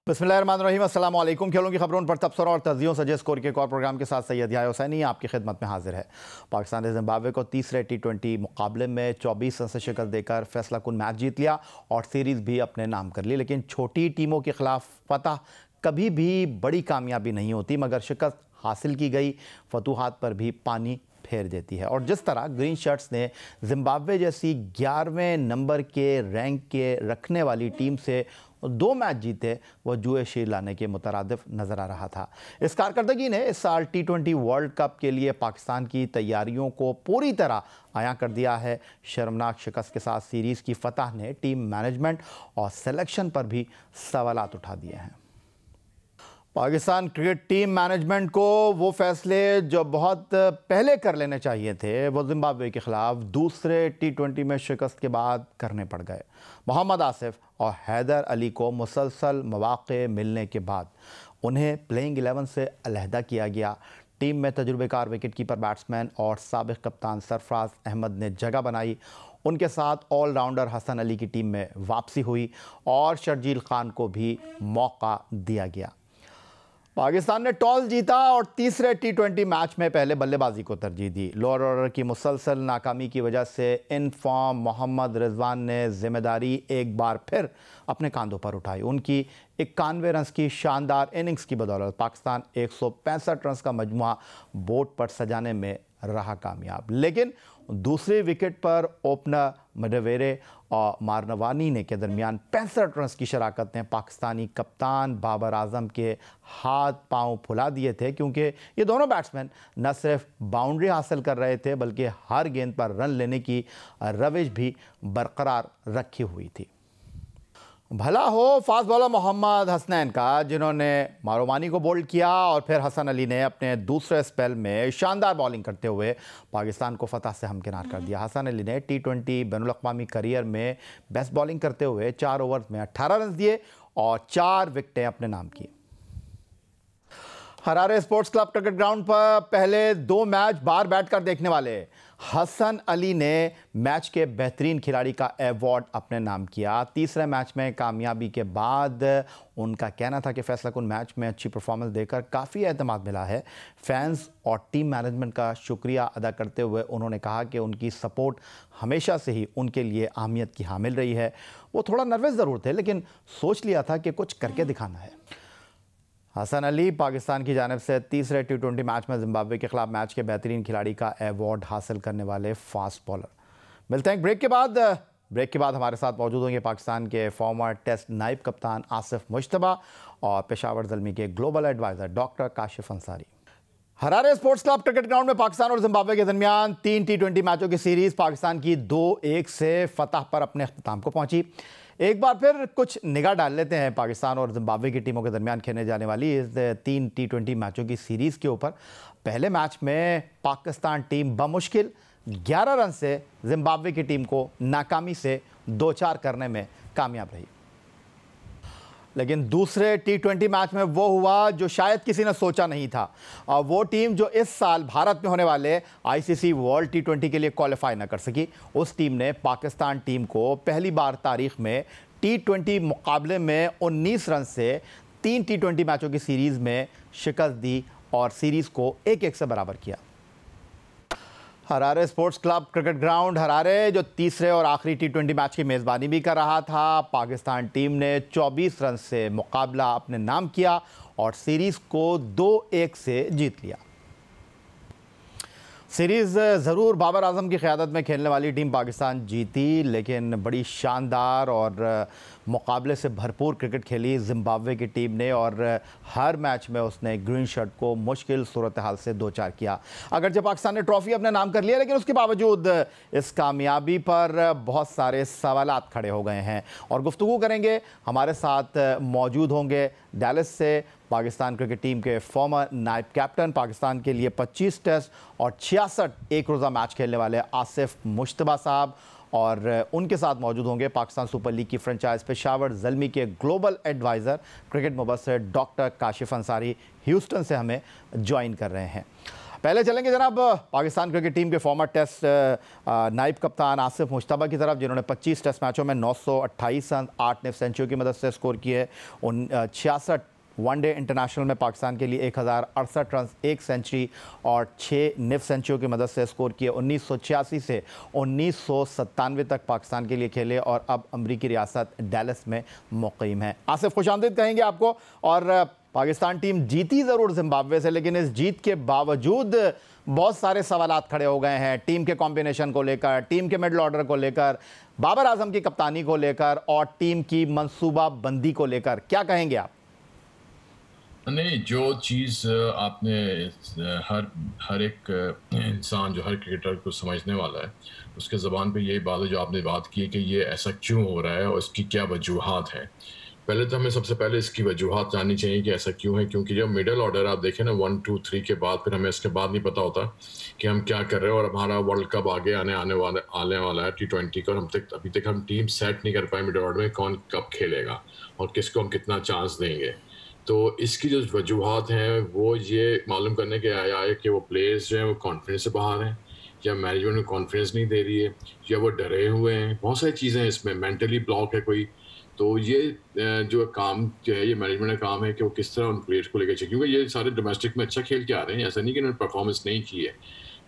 बिस्मिल्लाहिर्रहमानिर्रहीम, अस्सलाम वालेकुम। खेलों की खबरों पर तबसरा और तज्जियों सजे स्कोर के एक और प्रोग्राम के साथ सैयद याह्या हुसैनी आपकी खिदमत में हाजिर है। पाकिस्तान ने जिम्बाब्वे को तीसरे T20 मुकाबले में 24 रन से शिकस्त देकर फैसला कुन मैच जीत लिया और सीरीज़ भी अपने नाम कर ली। लेकिन छोटी टीमों के खिलाफ फतह कभी भी बड़ी कामयाबी नहीं होती, मगर शिकस्त हासिल की गई फतूहात पर भी पानी फेर देती है। और जिस तरह ग्रीन शर्ट्स ने जिम्बाब्वे जैसी 11वें नंबर के रैंक के रखने वाली टीम से 2 मैच जीते, वह जुए शीर लाने के मुतरादिफ नज़र आ रहा था। इस कारकर्दगी ने इस साल T20 वर्ल्ड कप के लिए पाकिस्तान की तैयारियों को पूरी तरह आया कर दिया है। शर्मनाक शिकस्त के साथ सीरीज़ की फतह ने टीम मैनेजमेंट और सिलेक्शन पर भी सवालात उठा दिए हैं। पाकिस्तान क्रिकेट टीम मैनेजमेंट को वो फैसले जो बहुत पहले कर लेने चाहिए थे, वो जिम्बाब्वे के खिलाफ दूसरे T20 में शिकस्त के बाद करने पड़ गए। मोहम्मद आसिफ और हैदर अली को मुसलसल मौक़े मिलने के बाद उन्हें प्लेइंग 11 से अलहदा किया गया। टीम में तजुर्बेकार विकेट कीपर बैट्समैन और साबिक़ कप्तान सरफराज अहमद ने जगह बनाई। उनके साथ ऑलराउंडर हसन अली की टीम में वापसी हुई और शर्जील खान को भी मौका दिया गया। पाकिस्तान ने टॉस जीता और तीसरे T20 मैच में पहले बल्लेबाजी को तरजीह दी। लोअर ऑर्डर की मुसलसल नाकामी की वजह से इन फॉर्म मोहम्मद रिजवान ने जिम्मेदारी एक बार फिर अपने कांधों पर उठाई। उनकी 91 रन की शानदार इनिंग्स की बदौलत पाकिस्तान 165 रन का मजमुआ बोर्ड पर सजाने में रहा कामयाब। लेकिन दूसरी विकेट पर ओपनर मडवेरे और मारनवानी ने के दरमियान 65 रन की शराकत ने पाकिस्तानी कप्तान बाबर आजम के हाथ पांव फुला दिए थे, क्योंकि ये दोनों बैट्समैन न सिर्फ बाउंड्री हासिल कर रहे थे बल्कि हर गेंद पर रन लेने की रविश भी बरकरार रखी हुई थी। भला हो फास्ट बॉलर मोहम्मद हसनैन का, जिन्होंने मारोमानी को बोल्ड किया और फिर हसन अली ने अपने दूसरे स्पेल में शानदार बॉलिंग करते हुए पाकिस्तान को फतह से हमकिनार कर दिया। हसन अली ने T20 बैनुल-अक़वामी करियर में बेस्ट बॉलिंग करते हुए 4 ओवर में 18 रन दिए और 4 विकेटें अपने नाम की। Harare sports club cricket ground पर पहले 2 मैच बाहर बैठकर देखने वाले हसन अली ने मैच के बेहतरीन खिलाड़ी का अवार्ड अपने नाम किया। तीसरे मैच में कामयाबी के बाद उनका कहना था कि फैसला कुन मैच में अच्छी परफॉर्मेंस देकर काफ़ी एतमाद मिला है। फैंस और टीम मैनेजमेंट का शुक्रिया अदा करते हुए उन्होंने कहा कि उनकी सपोर्ट हमेशा से ही उनके लिए अहमियत की हामिल रही है। वो थोड़ा नर्वस ज़रूर थे, लेकिन सोच लिया था कि कुछ करके दिखाना है। हसन अली पाकिस्तान की जानिब से तीसरे T20 मैच में जिम्बाब्वे के खिलाफ मैच के बेहतरीन खिलाड़ी का अवार्ड हासिल करने वाले फास्ट बॉलर। मिलते हैं ब्रेक के बाद हमारे साथ मौजूद होंगे पाकिस्तान के फॉर्मर टेस्ट नायब कप्तान आसिफ मुश्तबा और पेशावर ज़ल्मी के global adviser doctor Kashif Ansari. Harare sports club cricket ground में पाकिस्तान और जिम्बाब्वे के दरमियान 3 T20 मैचों की सीरीज़ पाकिस्तान की 2-1 से फतह पर अपने अख्ताम को पहुंची। एक बार फिर कुछ निगाह डाल लेते हैं पाकिस्तान और जिम्बाब्वे की टीमों के दरमियान खेलने जाने वाली इस 3 T20 मैचों की सीरीज़ के ऊपर। पहले मैच में पाकिस्तान टीम बमुश्किल 11 रन से जिम्बाब्वे की टीम को नाकामी से 2-4 करने में कामयाब रही। लेकिन दूसरे T20 मैच में वो हुआ जो शायद किसी ने सोचा नहीं था। और वो टीम जो इस साल भारत में होने वाले ICC वर्ल्ड T20 के लिए क्वालिफाई ना कर सकी, उस टीम ने पाकिस्तान टीम को पहली बार तारीख में T20 मुकाबले में 19 रन से 3 T20 मैचों की सीरीज़ में शिकस्त दी और सीरीज़ को 1-1 से बराबर किया। Harare sports club cricket ground Harare जो तीसरे और आखिरी T20 मैच की मेज़बानी भी कर रहा था, पाकिस्तान टीम ने 24 रन से मुकाबला अपने नाम किया और सीरीज़ को 2-1 से जीत लिया। सीरीज़ ज़रूर बाबर आजम की क़यादत में खेलने वाली टीम पाकिस्तान जीती, लेकिन बड़ी शानदार और मुकाबले से भरपूर क्रिकेट खेली जिम्बाब्वे की टीम ने और हर मैच में उसने ग्रीन शर्ट को मुश्किल सूरत हाल से 2-4 किया। अगरचे पाकिस्तान ने ट्रॉफ़ी अपने नाम कर लिया, लेकिन उसके बावजूद इस कामयाबी पर बहुत सारे सवालात खड़े हो गए हैं और गुफ्तगू करेंगे। हमारे साथ मौजूद होंगे डैलस से पाकिस्तान क्रिकेट टीम के फॉर्मर नायब कैप्टन, पाकिस्तान के लिए 25 टेस्ट और 66 एक रोज़ा मैच खेलने वाले आसिफ मुश्तबा साहब, और उनके साथ मौजूद होंगे पाकिस्तान सुपर लीग की फ्रेंचाइज पेशावर ज़ल्मी के global adviser cricket Mubassir doctor Kashif Ansari, Houston से हमें ज्वाइन कर रहे हैं। पहले चलेंगे जनाब पाकिस्तान क्रिकेट टीम के फॉर्मर टेस्ट नायब कप्तान आसिफ मुश्तबा की तरफ, जिन्होंने 25 टेस्ट मैचों में 928 रन 8 निफ सेंचुरी की मदद से स्कोर किए। 66 वनडे इंटरनेशनल में पाकिस्तान के लिए 1068 रन 1 सेंचुरी और 6 निफ सेंचुरी की मदद से स्कोर किए। 1986 से 1997 तक पाकिस्तान के लिए खेले और अब अमरीकी रियासत डैलस में मुक़ीम है। आसिफ, खुशामदीद कहेंगे आपको। और पाकिस्तान टीम जीती ज़रूर जिम्बाब्वे से, लेकिन इस जीत के बावजूद बहुत सारे सवालात खड़े हो गए हैं टीम के कॉम्बिनेशन को लेकर, टीम के मिडल ऑर्डर को लेकर, बाबर आजम की कप्तानी को लेकर और टीम की मनसूबा बंदी को लेकर। क्या कहेंगे आप? नहीं, जो चीज़ आपने हर एक इंसान, जो हर क्रिकेटर को समझने वाला है, उसके ज़बान पे यही बात है जो आपने बात की कि ये ऐसा क्यों हो रहा है और इसकी क्या वजूहात हैं। पहले तो हमें सबसे पहले इसकी वजूहात जाननी चाहिए कि ऐसा क्यों है, क्योंकि जब मिडल ऑर्डर आप देखें ना 1 2 3 के बाद, फिर हमें इसके बाद नहीं पता होता कि हम क्या कर रहे हैं। और हमारा वर्ल्ड कप आगे आने वाला है T20 का, और अभी तक हम टीम सेट नहीं कर पाए मिडल ऑर्डर में कौन कब खेलेगा और किसको हम कितना चांस देंगे। तो इसकी जो वजूहात हैं वो ये मालूम करने के आया है कि वो प्लेयर्स जो हैं वो कॉन्फिडेंस से बाहर हैं, या मैनेजमेंट में कॉन्फिडेंस नहीं दे रही है, या वो डरे हुए हैं। बहुत सारी चीज़ें हैं इसमें, मेंटली ब्लॉक है कोई। तो ये जो काम जो है, ये मैनेजमेंट का काम है कि वो किस तरह उन प्लेयर्स को लेकर चले, क्योंकि ये सारे डोमेस्टिक में अच्छा खेल के आ रहे हैं, ऐसा नहीं कि उन्होंने परफॉर्मेंस नहीं की है।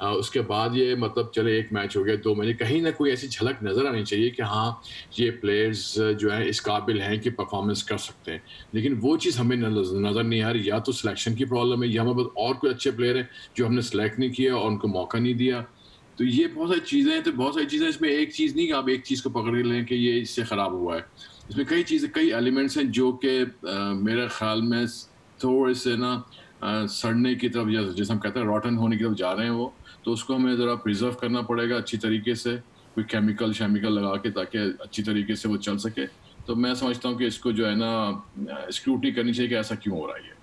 उसके बाद ये मतलब चले 1 मैच हो गया, 2 मैच, कहीं ना कोई ऐसी झलक नज़र आनी चाहिए कि हाँ ये प्लेयर्स जो है इस काबिल हैं कि परफॉर्मेंस कर सकते हैं। लेकिन वो चीज़ हमें नज़र नहीं आ रही। या तो सिलेक्शन की प्रॉब्लम है, या हमारे पास और कोई अच्छे प्लेयर हैं जो हमने सेलेक्ट नहीं किया और उनको मौका नहीं दिया। तो ये बहुत सारी चीज़ें हैं। तो बहुत सारी चीज़ें इसमें, एक चीज़ नहीं कि आप एक चीज़ को पकड़ लें कि ये इससे ख़राब हुआ है। इसमें कई चीज़ें, कई एलिमेंट्स हैं जो कि मेरे ख्याल में थोड़े से ना सड़ने की तरफ, या जैसे हम कहते हैं रॉटन होने की तरफ जा रहे हैं वो। तो उसको हमें ज़रा प्रिजर्व करना पड़ेगा अच्छी तरीके से, कोई केमिकल लगा के, ताकि अच्छी तरीके से वो चल सके। तो मैं समझता हूँ कि इसको जो है ना स्क्रूटनी करनी चाहिए कि ऐसा क्यों हो रहा है।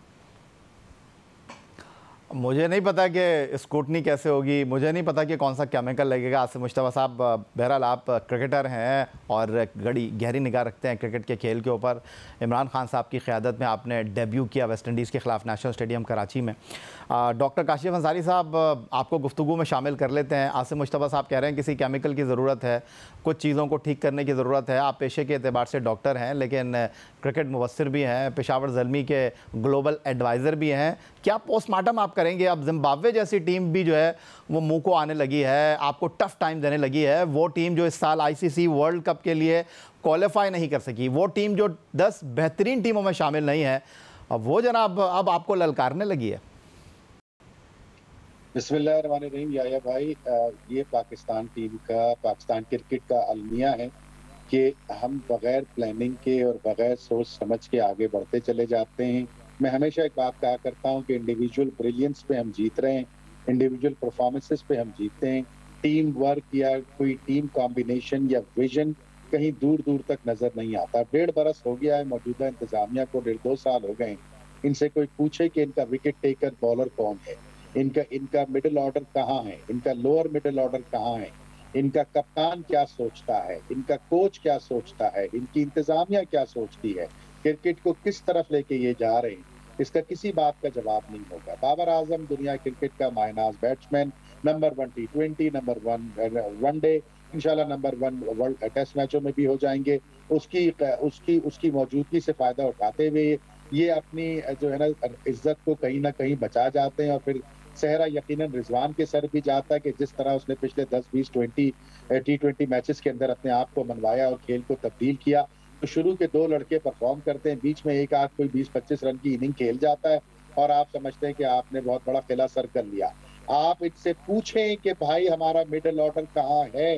मुझे नहीं पता कि स्कूटनी कैसे होगी, मुझे नहीं पता कि कौन सा केमिकल लगेगा। आसिफ मुश्तबा साहब, बहरहाल आप क्रिकेटर हैं और गहरी निगाह रखते हैं क्रिकेट के खेल के ऊपर। इमरान खान साहब की क़यादत में आपने डेब्यू किया वेस्ट इंडीज़ के ख़िलाफ़ नेशनल स्टेडियम कराची में। डॉक्टर काशिफ अंसारी साहब आपको गुफ्तगू में शामिल कर लेते हैं। आसिफ मुश्तबा साहब कह रहे हैं किसी केमिकल की ज़रूरत है, कुछ चीज़ों को ठीक करने की ज़रूरत है। आप पेशे के एतबार से डॉक्टर हैं, लेकिन क्रिकेट मुबस्सिर भी हैं, पेशावर ज़ल्मी के ग्लोबल एडवाइज़र भी हैं। क्या पोस्टमार्टम आप करेंगे? अब जिम्बाब्वे जैसी टीम भी जो है वो मुंह को आने लगी है, आपको टफ टाइम देने लगी है। वो टीम जो इस साल ICC वर्ल्ड कप के लिए क्वालिफाई नहीं कर सकी, वो टीम जो 10 बेहतरीन टीमों में शामिल नहीं है, अब वो जनाब अब आपको ललकारने लगी है। बिस्मिल्लाहिर्रहमानिर्रहीम। याया भाई, ये पाकिस्तान टीम का, पाकिस्तान क्रिकेट का अलमिया है कि हम बगैर प्लानिंग के और बगैर सोच समझ के आगे बढ़ते चले जाते हैं। मैं हमेशा एक बात कहा करता हूं कि इंडिविजुअल ब्रिलियंस पे हम जीत रहे हैं, इंडिविजुअल परफॉर्मेंसेस पे हम जीतते हैं। टीम वर्क या कोई टीम कॉम्बिनेशन या विजन कहीं दूर दूर तक नजर नहीं आता। 1.5 बरस हो गया है मौजूदा इंतजामिया को, 1.5-2 साल हो गए। इनसे कोई पूछे कि इनका विकेट टेकर बॉलर कौन है, इनका मिडिल ऑर्डर कहाँ है, इनका लोअर मिडिल ऑर्डर कहाँ है, इनका कप्तान क्या सोचता है, इनका कोच क्या सोचता है, इनकी इंतजामिया क्या सोचती है, क्रिकेट को किस तरफ लेके ये जा रहे हैं, इसका किसी बात का जवाब नहीं होगा। बाबर आजम दुनिया क्रिकेट का मायनाज batsman, number 1 T20, number 1 one day, इंशाल्लाह नंबर 1 वर्ल्ड टेस्ट मैचों में भी हो जाएंगे। उसकी मौजूदगी से फायदा उठाते हुए ये अपनी जो है ना इज्जत को कहीं ना कहीं बचा जाते हैं। और फिर सेहरा यकीनन रिजवान के सर भी जाता है कि जिस तरह उसने पिछले 10-20 T20 मैचेस के अंदर अपने आप को मनवाया और खेल को तब्दील किया। तो शुरू के 2 लड़के परफॉर्म करते हैं, बीच में एक आध कोई 20-25 रन की इनिंग खेल जाता है और आप समझते हैं कि आपने बहुत बड़ा किला सर कर लिया। आप इससे पूछें कि भाई हमारा मिडिल ऑर्डर कहाँ है,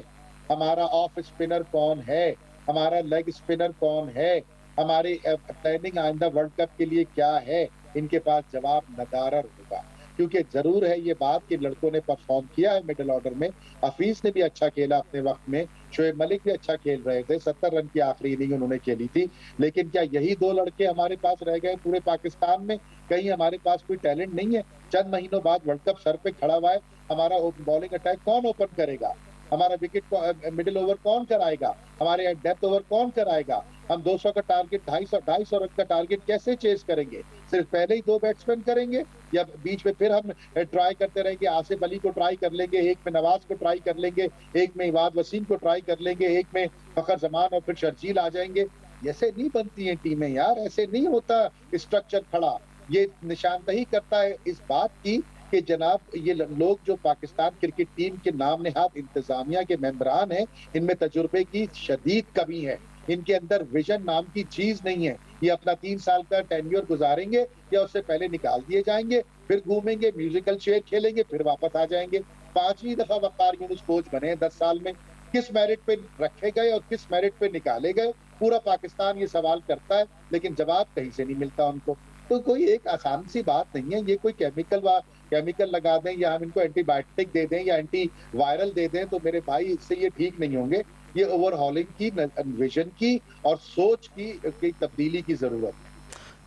हमारा ऑफ स्पिनर कौन है, हमारा लेग स्पिनर कौन है, हमारी प्लानिंग आइंदा वर्ल्ड कप के लिए क्या है। इनके पास जवाब नदारद होगा, क्योंकि जरूर है ये बात कि लड़कों ने परफॉर्म किया है मिडिल ऑर्डर में। हफीज ने भी अच्छा खेला अपने वक्त में, शोएब मलिक भी अच्छा खेल रहे थे, 70 रन की आखिरी इनिंग उन्होंने खेली थी। लेकिन क्या यही 2 लड़के हमारे पास रह गए पूरे पाकिस्तान में? कहीं हमारे पास कोई टैलेंट नहीं है? चंद महीनों बाद वर्ल्ड कप सर पे खड़ा हुआ है, हमारा बॉलिंग अटैक कौन ओपन करेगा, हमारा विकेट मिडिल ओवर कौन कराएगा, हमारे डेप्थ ओवर कौन कराएगा? हम 200 का टारगेट, 250 रन का टारगेट कैसे चेस करेंगे? सिर्फ पहले ही 2 बैट्समैन करेंगे या बीच में फिर हम ट्राई करते रहेंगे? आसिफ अली को ट्राई कर लेंगे, एक में नवाज को ट्राई कर लेंगे, एक में इमाद वसीम को ट्राई कर लेंगे, एक में फखर जमान और फिर शर्जील आ जाएंगे। ऐसे नहीं बनती हैं टीमें यार, ऐसे नहीं होता स्ट्रक्चर खड़ा। ये निशानदही करता है इस बात की कि जनाब ये लोग जो पाकिस्तान क्रिकेट टीम के नाम नेहाद इंतजामिया के मेंबरान हैं, इनमें तजुर्बे की शदीद कमी है। इनके अंदर विजन नाम की चीज नहीं है। ये अपना 3 साल का टेन्योर गुजारेंगे या उससे पहले निकाल दिए जाएंगे, फिर घूमेंगे, म्यूजिकल चेयर खेलेंगे, फिर वापस आ जाएंगे। 5वीं दफा वकार यूनुस कोच बने 10 साल में। किस मेरिट पे रखे गए और किस मेरिट पे निकाले गए, पूरा पाकिस्तान ये सवाल करता है, लेकिन जवाब कहीं से नहीं मिलता उनको। तो कोई एक आसान सी बात नहीं है। ये कोई केमिकल लगा दें या हम इनको एंटीबायोटिक दे दें या एंटी वायरल दे दें तो मेरे भाई इससे ये ठीक नहीं होंगे। ये ओवरहॉलिंग की, विजन की और सोच की तब्दीली की जरूरत है।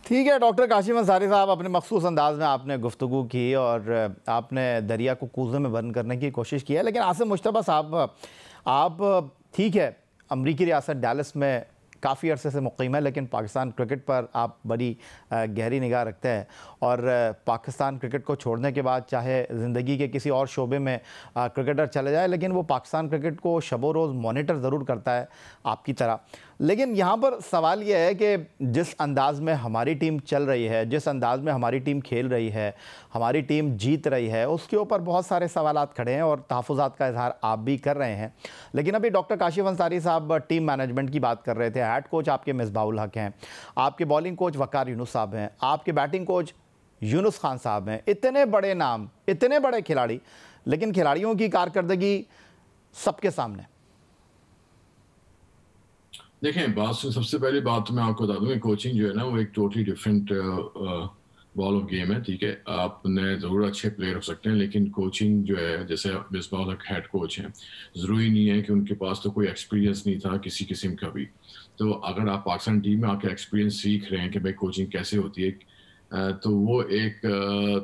ठीक है डॉक्टर काशिम अंसारी साहब, अपने मखसूस अंदाज में आपने गुफ्तगू की और आपने दरिया को कूज़े में बंद करने की कोशिश की है। लेकिन आसिम मुश्तबा साहब, आप ठीक है अमरीकी रियासत डैलस में काफ़ी अरसे से मुक़ीम है, लेकिन पाकिस्तान क्रिकेट पर आप बड़ी गहरी निगाह रखते हैं और पाकिस्तान क्रिकेट को छोड़ने के बाद चाहे ज़िंदगी के किसी और शोबे में क्रिकेटर चले जाए, लेकिन वो पाकिस्तान क्रिकेट को शबो रोज़ मॉनिटर ज़रूर करता है आपकी तरह। लेकिन यहाँ पर सवाल ये है कि जिस अंदाज़ में हमारी टीम चल रही है, जिस अंदाज़ में हमारी टीम खेल रही है, हमारी टीम जीत रही है, उसके ऊपर बहुत सारे सवालात खड़े हैं और तहफ़्फ़ुज़ात का इज़हार आप भी कर रहे हैं। लेकिन अभी डॉक्टर काशिफ अंसारी साहब टीम मैनेजमेंट की बात कर रहे थे। हेड कोच आपके मिसबाहुल हक हैं, आपके बॉलिंग कोच वकार यूनुस साहब हैं, आपके बैटिंग कोच यूनुस खान साहब हैं। इतने बड़े नाम, इतने बड़े खिलाड़ी, लेकिन खिलाड़ियों की कारकर्दगी सबके सामने। देखें, सबसे पहली बात तो मैं आपको बता दूं कि कोचिंग जो है ना वो एक totally different ball of game है। ठीक है, आपने ज़रूर अच्छे प्लेयर हो सकते हैं, लेकिन कोचिंग जो है, जैसे मिसबाह हक हेड कोच हैं, ज़रूरी नहीं है कि उनके पास तो कोई एक्सपीरियंस नहीं था किसी किस्म का भी। तो अगर आप पाकिस्तान टीम में आके एक्सपीरियंस सीख रहे हैं कि भाई कोचिंग कैसे होती है, तो वो एक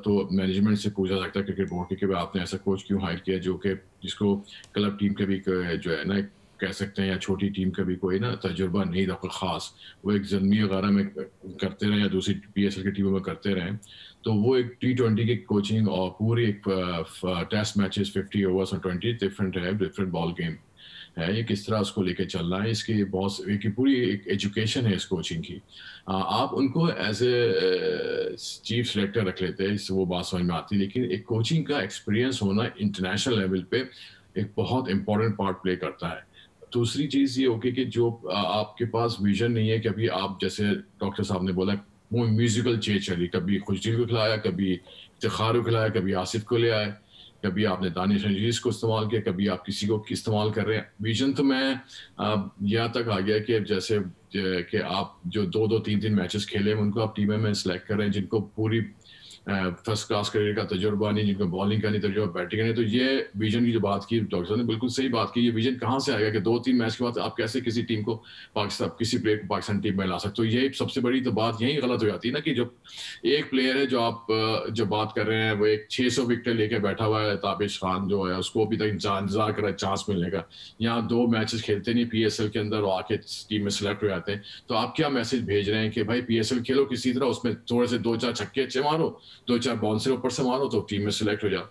तो मैनेजमेंट से पूछा सकता है क्रिकेट बोर्ड के कि आपने ऐसा कोच क्यों हायर किया जो कि जिसको क्लब टीम के भी जो है ना कह सकते हैं या छोटी टीम का भी कोई ना तजुर्बा नहीं था कोई ख़ास, वो एक ज़मीन वगैरह में करते रहे या दूसरी PSL की टीमों में करते रहे। तो वो एक T20 की कोचिंग और पूरी एक टेस्ट मैचेस 50 ओवर्स और 20 डिफरेंट है, डिफरेंट बॉल गेम है। ये किस तरह उसको लेके चलना है, इसकी बहुत एक पूरी एक एजुकेशन है इस कोचिंग की। आप उनको एज ए चीफ सेलेक्टर रख लेते हैं, इससे वो बात समझ में आती है, लेकिन एक कोचिंग का एक्सपीरियंस होना इंटरनेशनल लेवल पे एक बहुत इंपॉर्टेंट पार्ट प्ले करता है। दूसरी चीज़ ये होगी कि जो आपके पास विजन नहीं है कि अभी आप, जैसे डॉक्टर साहब ने बोला, वो म्यूजिकल चेंज चली, कभी खुशदिल को खिलाया, कभी इफ्तिखार को खिलाया, कभी आसिफ को ले आए, कभी आपने दानिश अजीज को इस्तेमाल किया, कभी आप किसी को इस्तेमाल कर रहे हैं। विजन तो मैं यहाँ तक आ गया कि जैसे कि आप जो 2-3 मैचेस खेले उनको आप टीम में सेलेक्ट कर रहे हैं जिनको पूरी फर्स्ट क्लास क्रिकेट का तजुर्बा नहीं, जिनको बॉलिंग का नहीं तजुर्बा, बैटिंग का नहीं। तो ये विजन की जो बात की डॉक्टर साहब ने, बिल्कुल सही बात की। ये विजन कहाँ से आएगा कि 2-3 मैच के बाद आप कैसे किसी टीम को पाकिस्तान, किसी प्लेयर को पाकिस्तान टीम में ला सकते हो? ये सबसे बड़ी तो बात यही गलत हो जाती है ना कि जब एक प्लेयर है जो आप जो बात कर रहे हैं वो एक 600 विकेट लेके बैठा हुआ है, ताबिश खान जो है उसको अभी तक इंतजार कर रहा है चांस मिलने का। यहाँ 2 मैचेस खेलते नहीं PSL के अंदर, आके टीम में सेलेक्ट हो जाते हैं। तो आप क्या मैसेज भेज रहे हैं कि भाई PSL खेलो किसी तरह, उसमें थोड़े से 2-4 छक्के अच्छे मारो, 2-4 बाउंसर ऊपर से मारो तो टीम में सिलेक्ट हो जाओ।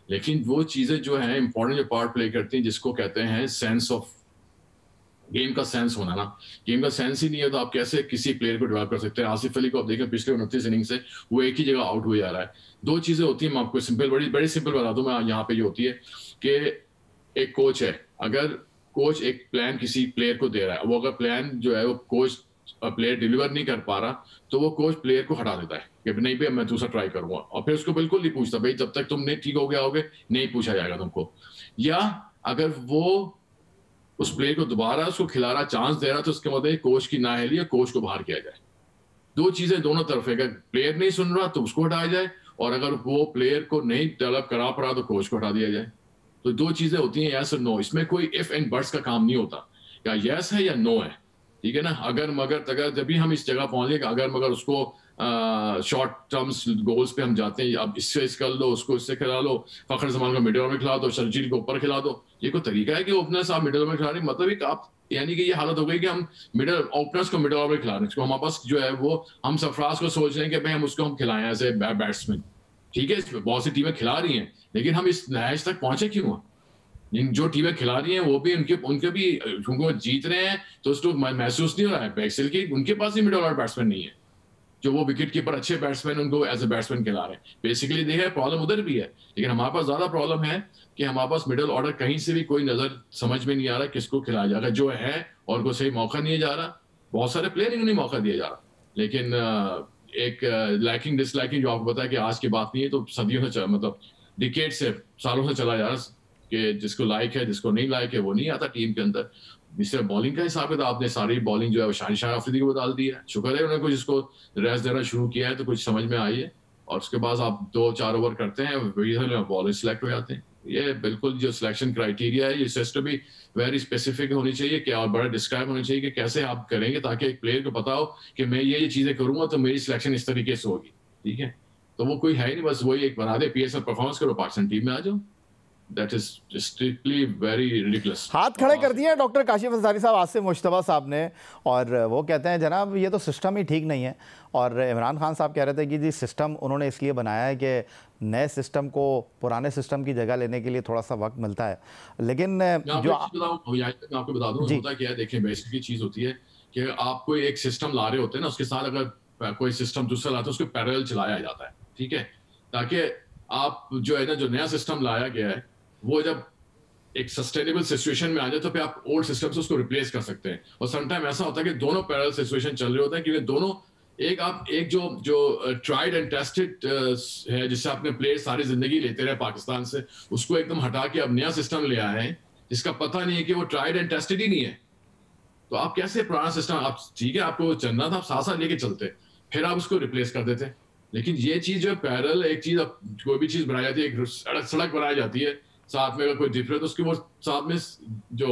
लेकिन वो चीजें जो है इंपॉर्टेंट जो पार्ट प्ले करती हैं, जिसको कहते हैं सेंस ऑफ गेम का सेंस होना ना, गेम का सेंस ही नहीं है तो आप कैसे किसी प्लेयर को डेवलप कर सकते हैं? आसिफ अली को आप देखें पिछले 29 इनिंग से वो एक ही जगह आउट हो जा रहा है। 2 चीजें होती हैं, मैं आपको सिंपल बड़ी सिंपल बता दूं मैं यहाँ पे जो होती है कि एक कोच है, अगर कोच एक प्लान किसी प्लेयर को दे रहा है, वो अगर प्लान जो है वो कोच प्लेयर डिलीवर नहीं कर पा रहा तो वो कोच प्लेयर को हटा देता है कि नहीं भाई मैं दूसरा ट्राई करूंगा, और फिर उसको बिल्कुल नहीं पूछता भाई जब तक तुम नहीं ठीक हो गया होगे नहीं पूछा जाएगा तुमको। या अगर वो उस प्लेयर को दोबारा उसको खिला रहा, चांस दे रहा, तो उसके मतलब कोच की नाअहली है, कोच को बाहर किया जाए। 2 चीजें दोनों तरफ है, अगर प्लेयर नहीं सुन रहा तो उसको हटाया जाए, और अगर वो प्लेयर को नहीं डेवलप करा पा रहा तो कोच को हटा दिया जाए। तो 2 चीजें होती हैं, यस और नो। इसमें कोई इफ एंड बट्स का काम नहीं होता, या यस है या नो है, ठीक है ना। अगर मगर तगर जब भी हम इस जगह पहुंच गए, अगर मगर उसको शॉर्ट टर्म्स गोल्स पे हम जाते हैं, अब इससे इस कर लो, उसको इससे खिला लो, फखर जमान को मिडिल में खिला दो, शर्जील को ऊपर खिला दो, ये कोई तरीका है कि ओपनर साहब मिडिल में खिला रहे? मतलब एक आप यानी कि ये हालत हो गई कि हम मिडल ओपनर्स को मिडल ऑर्डर खिला रहे हैं। हमारे पास जो है वो हम सरफराज को सोच रहे हैं कि भाई हम उसको खिलाएं एज ए बैट्समैन। ठीक है, बहुत सी टीमें खिला रही हैं, लेकिन हम इस मैच तक पहुंचे क्यों? जो टीमें खिला रही हैं वो भी उनके भी क्योंकि वो जीत रहे हैं तो उसको महसूस नहीं हो रहा है बैक्सिल की उनके पास ही मिडल ऑर्डर बैट्समैन नहीं है जो वो विकेट कीपर अच्छे बैट्समैन उनको एज ए बैट्समैन खिला रहे हैं। बेसिकली देखिए प्रॉब्लम उधर भी है, लेकिन हमारे पास ज्यादा प्रॉब्लम है कि हमारे पास मिडल ऑर्डर कहीं से भी कोई नजर समझ में नहीं आ रहा किसको खिलाया जा रहा है। जो है और को सही मौका नहीं जा रहा, बहुत सारे प्लेयर इन्होंने मौका दिया जा रहा, लेकिन एक लैकिंग डिसलैकिंग जो आपको पता है कि आज की बात नहीं है, तो सदियों से मतलब डिकेड से सालों से चला जा रहा कि जिसको लाइक है जिसको नहीं लाइक है वो नहीं आता टीम के अंदर। मिस्टर बॉलिंग का हिसाब है तो आपने सारी बॉलिंग जो है वो शान अफरीदी को डाल दी है। शुक्र है उन्होंने कुछ इसको रेस्ट देना शुरू किया है तो कुछ समझ में आई है, और उसके बाद आप 2-4 ओवर करते हैं बॉलर सिलेक्ट हो जाते हैं। ये बिल्कुल जो सिलेक्शन क्राइटेरिया है ये सिस्टम भी वेरी स्पेसिफिक होनी चाहिए कि और बड़ा डिस्क्राइब होना चाहिए कि कैसे आप करेंगे ताकि एक प्लेयर को पता हो कि मैं ये चीजें करूंगा तो मेरी सिलेक्शन इस तरीके से होगी। ठीक है, तो वो कोई है ही नहीं, बस वही एक बना दे PSL परफॉर्मेंस करो पाकिस्तान टीम में आ जाओ। That is strictly very ridiculous. हाथ खड़े कर दिए डॉक्टर काशिफ अंसारी साहब आसिम मुश्तबा साहब ने, और वो कहते हैं जनाब ये तो सिस्टम ही ठीक नहीं है। और इमरान खान साहब कह रहे थे कि जी सिस्टम उन्होंने इसलिए बनाया है कि नए सिस्टम को पुराने सिस्टम की जगह लेने के लिए थोड़ा सा वक्त मिलता है। लेकिन जो आपको बता दूं होता क्या है, देखें बेसिक की चीज़ होती है कि आप कोई एक सिस्टम ला रहे होते हैं ना, उसके साथ अगर कोई सिस्टम दूसरा लाते हैं उसको पैरेलल चलाया जाता है। ठीक है, ताकि आप जो है ना जो नया सिस्टम लाया गया है वो जब एक सस्टेनेबल सिचुएशन में आ जाए तो फिर आप ओल्ड सिस्टम से उसको रिप्लेस कर सकते हैं। और समटाइम ऐसा होता है कि दोनों पैरेलल सिचुएशन चल रहे होते हैं क्योंकि दोनों एक जो ट्राइड एंड टेस्टेड है जिससे आपने प्लेयर सारी जिंदगी लेते रहे पाकिस्तान से, उसको एकदम हटा के अब नया सिस्टम ले आए हैं जिसका पता नहीं है कि वो ट्राइड एंड टेस्टेड ही नहीं है। तो आप कैसे पुराना सिस्टम, आप ठीक है आपको चलना था, आप साथ साथ लेके चलते, फिर आप उसको रिप्लेस कर देते। लेकिन ये चीज जो पैरेलल एक चीज, कोई भी चीज बनाई जाती है, एक सड़क बनाई जाती है, साथ में अगर कोई डिफरेंस तो उसकी वो साथ में जो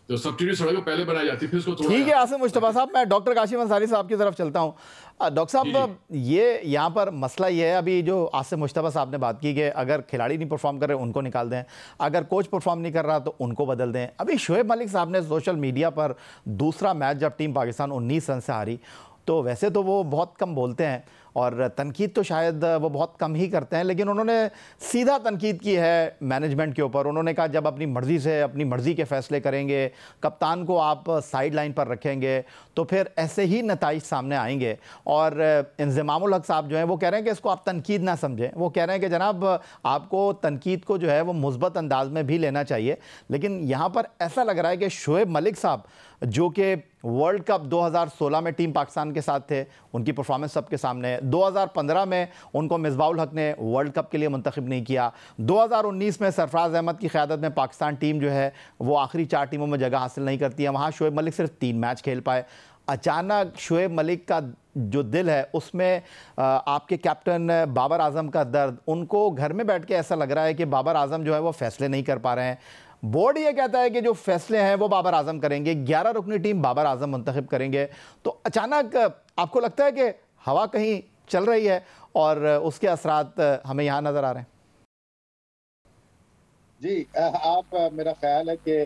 सब्सिट्यूट सड़क पहले बनाई जाती है फिर उसको थोड़ा। ठीक है आसिम मुश्तबा साहब, मैं डॉक्टर काशिफ अंसारी साहब की तरफ चलता हूं। डॉक्टर साहब ये यहाँ पर मसला ये है, अभी जो आसिम मुश्तबा साहब ने बात की कि अगर खिलाड़ी नहीं परफॉर्म कर रहे उनको निकाल दें, अगर कोच परफॉर्म नहीं कर रहा तो उनको बदल दें। अभी शोएब मलिक साहब ने सोशल मीडिया पर दूसरा मैच जब टीम पाकिस्तान 19 रन से हारी, तो वैसे तो वो बहुत कम बोलते हैं और तनकीद तो शायद वो बहुत कम ही करते हैं, लेकिन उन्होंने सीधा तनकीद की है मैनेजमेंट के ऊपर। उन्होंने कहा जब अपनी मर्ज़ी से अपनी मर्ज़ी के फ़ैसले करेंगे, कप्तान को आप साइड लाइन पर रखेंगे तो फिर ऐसे ही नताइज सामने आएंगे। और इंज़मामुल हक साहब जो हैं वो कह रहे हैं कि इसको आप तनकीद ना समझें, वो कह रहे हैं कि जनाब आपको तनकीद को जो है वो मुस्बत अंदाज में भी लेना चाहिए। लेकिन यहाँ पर ऐसा लग रहा है कि शोएब मलिक साहब जो कि वर्ल्ड कप 2016 में टीम पाकिस्तान के साथ थे, उनकी परफॉर्मेंस सबके सामने है। 2015 में उनको मिसबाउल हक ने वर्ल्ड कप के लिए मुंतखब नहीं किया। 2019 में सरफराज अहमद की क़यादत में पाकिस्तान टीम जो है वो आखिरी 4 टीमों में जगह हासिल नहीं करती है, वहाँ शोएब मलिक सिर्फ 3 मैच खेल पाए। अचानक शोएब मलिक का जो दिल है उसमें आपके कैप्टन बाबर आजम का दर्द, उनको घर में बैठ के ऐसा लग रहा है कि बाबर आजम जो है वो फैसले नहीं कर पा रहे हैं। बोर्ड ये कहता है कि जो फैसले हैं वो बाबर आजम करेंगे, 11 रुकनी टीम बाबर आजम मुंतखब करेंगे। तो अचानक आपको लगता है कि हवा कहीं चल रही है और उसके असरात हमें यहाँ नजर आ रहे हैं? जी, आप मेरा ख्याल है कि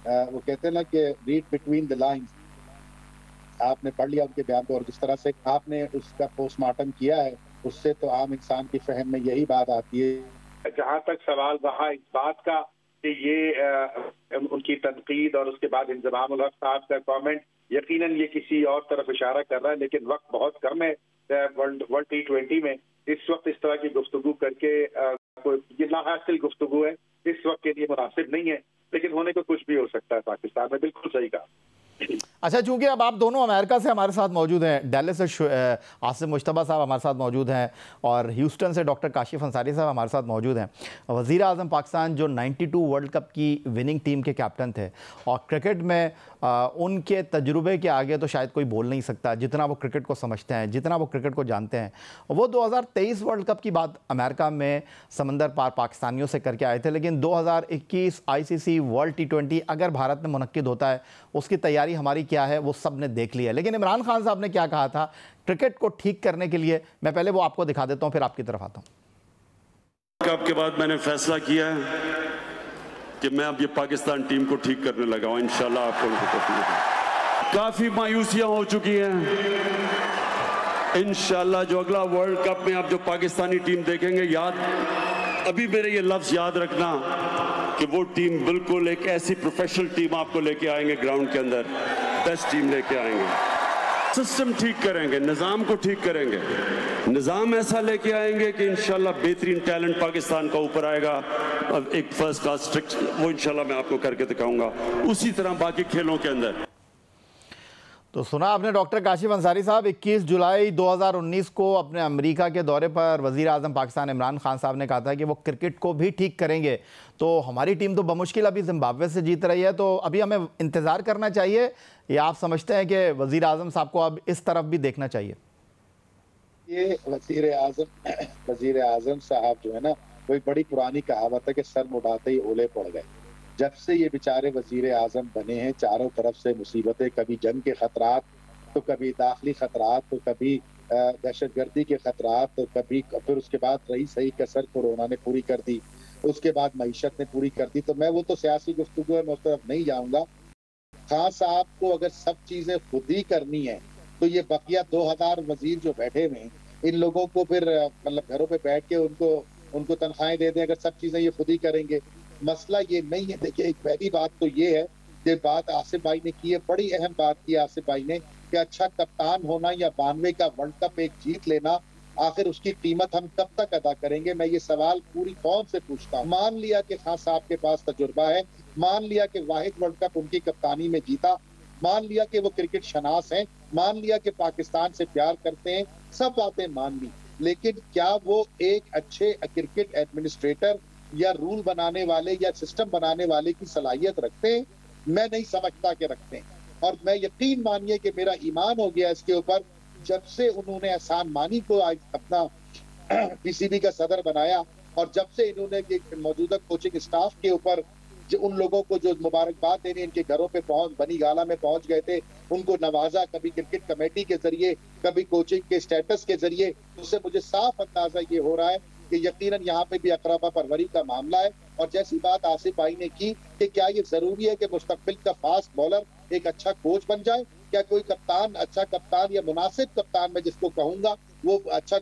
वो कहते हैं ना कि रीड बिटवीन द लाइंस, आपने पढ़ लिया उनके बयान को और जिस तरह से आपने उसका पोस्टमार्टम किया है उससे तो आम इंसान की फहम में यही बात आती है। जहाँ तक सवाल रहा इस बात का कि ये उनकी तनकीद और उसके बाद इंज़मामुल हक साहब का कमेंट, यकीनन ये किसी और तरफ इशारा कर रहा है, लेकिन वक्त बहुत कम है वर्ल्ड T20 में। इस वक्त इस तरह की गुफ्तगू करके ये नाहासिल गुफ्तगू है, इस वक्त के लिए मुनासिब नहीं है, लेकिन होने को कुछ भी हो सकता है पाकिस्तान में। बिल्कुल सही कहा। अच्छा, चूंकि अब आप दोनों अमेरिका से हमारे साथ मौजूद हैं, डेल्ही से आसिम मुश्तबा साहब हमारे साथ मौजूद हैं और ह्यूस्टन से डॉक्टर काशिफ अंसारी साहब हमारे साथ मौजूद हैं। वज़ीर आज़म पाकिस्तान जो 92 वर्ल्ड कप की विनिंग टीम के कैप्टन थे और क्रिकेट में उनके तजुर्बे के आगे तो शायद कोई बोल नहीं सकता, जितना वो क्रिकेट को समझते हैं, जितना वो क्रिकेट को जानते हैं। वो 2023 वर्ल्ड कप की बात अमेरिका में समंदर पार पाकिस्तानियों से करके आए थे, लेकिन 2021 ICC वर्ल्ड T20 अगर भारत में मुनक्किद होता है उसकी तैयारी हमारी क्या है वो सब ने देख लिया है। लेकिन इमरान खान साहब ने क्या कहा था क्रिकेट को ठीक करने के लिए, मैं पहले वो आपको दिखा देता हूं फिर आपकी तरफ आता हूं। कप के बाद मैंने फैसला किया है कि मैं अब ये पाकिस्तान टीम को ठीक करने लगा हूं। इंशाल्लाह आपको उनको तकलीफ। काफ़ी मायूसियाँ हो चुकी हैं। इंशाल्लाह जो अगला वर्ल्ड कप में आप जो पाकिस्तानी टीम देखेंगे, अभी मेरे ये लफ्ज़ याद रखना कि वो टीम बिल्कुल एक ऐसी प्रोफेशनल टीम आपको लेके आएंगे, ग्राउंड के अंदर बेस्ट टीम लेके आएंगे। सिस्टम ठीक करेंगे, निज़ाम को ठीक करेंगे, निज़ाम ऐसा लेके आएंगे कि इंशाल्लाह बेहतरीन टैलेंट पाकिस्तान का ऊपर आएगा। अब एक फर्स्ट क्लास स्ट्रिक्ट वो इंशाल्लाह मैं आपको करके दिखाऊंगा, उसी तरह बाकी खेलों के अंदर। तो सुना आपने डॉक्टर काशिफ अंसारी साहब। 21 जुलाई 2019 को अपने अमेरिका के दौरे पर वज़ीर आज़म पाकिस्तान इमरान खान साहब ने कहा था कि वो क्रिकेट को भी ठीक करेंगे। तो हमारी टीम तो बमुश्किल अभी जिम्बाब्वे से जीत रही है, तो अभी हमें इंतज़ार करना चाहिए या आप समझते हैं कि वज़ीर आज़म साहब को अब इस तरफ भी देखना चाहिए? ये वज़ीर आज़म साहब जो है ना, वो एक बड़ी पुरानी कहावत है कि सर मुड़ाते ही ओले पड़ गए। जब से ये बेचारे वजीर आजम बने हैं, चारों तरफ से मुसीबतें, कभी जंग के खतरात, तो कभी दाखिली खतरात, तो कभी दहशतगर्दी के खतरात, तो कभी फिर उसके बाद रही सही कसर कोरोना ने पूरी कर दी, उसके बाद मईशत ने पूरी कर दी। तो मैं वो तो सियासी गुफ्तगू है, मैं उस तरफ नहीं जाऊंगा। खान साहब को अगर सब चीजें खुद ही करनी है तो ये बकिया 2000 वजीर जो बैठे हुए हैं, इन लोगों को फिर मतलब घरों पे बैठ के उनको तनख्वाहें दे दें, अगर सब चीजें ये खुद ही करेंगे। मसला ये नहीं है। देखिए, एक पहली बात तो ये है कि बात आसिफ भाई ने की है, बड़ी अहम बात की आसिफ भाई ने, कि अच्छा कप्तान होना या 92 का वर्ल्ड कप एक जीत लेना, आखिर उसकी कीमत हम कब तक अदा करेंगे? मैं ये सवाल पूरी कौम से पूछता हूँ। मान लिया कि खान साहब के पास तजुर्बा है, मान लिया कि वाहिद वर्ल्ड कप उनकी कप्तानी में जीता, मान लिया कि वो क्रिकेट शनास हैं, मान लिया कि पाकिस्तान से प्यार करते हैं, सब बातें मान ली, लेकिन क्या वो एक अच्छे क्रिकेट एडमिनिस्ट्रेटर या रूल बनाने वाले या सिस्टम बनाने वाले की सलाहियत रखते हैं? मैं नहीं समझता कि रखते हैं। और मैं यकीन मानिए कि मेरा ईमान हो गया इसके ऊपर, जब से उन्होंने एहसान मानी को आज अपना पीसीबी का सदर बनाया और जब से इन्होंने मौजूदा कोचिंग स्टाफ के ऊपर जो उन लोगों को जो मुबारकबाद देने इनके घरों पे बनी गाला में पहुंच गए थे, उनको नवाजा, कभी क्रिकेट कमेटी के जरिए, कभी कोचिंग के स्टेटस के जरिए, उससे मुझे साफ अंदाजा ये हो रहा है कि यकीनन यहाँ पे भी अकरबा परवरी का मामला है। और जैसी बात आसिफ भाई ने की कि क्या ये जरूरी है कि मुस्तकबिल का फास्ट बॉलर एक अच्छा कोच बन जाए? क्या कोई कप्तान, अच्छा कप्तान या मुनासिब कप्तान मैं जिसको कहूंगा, वो अच्छा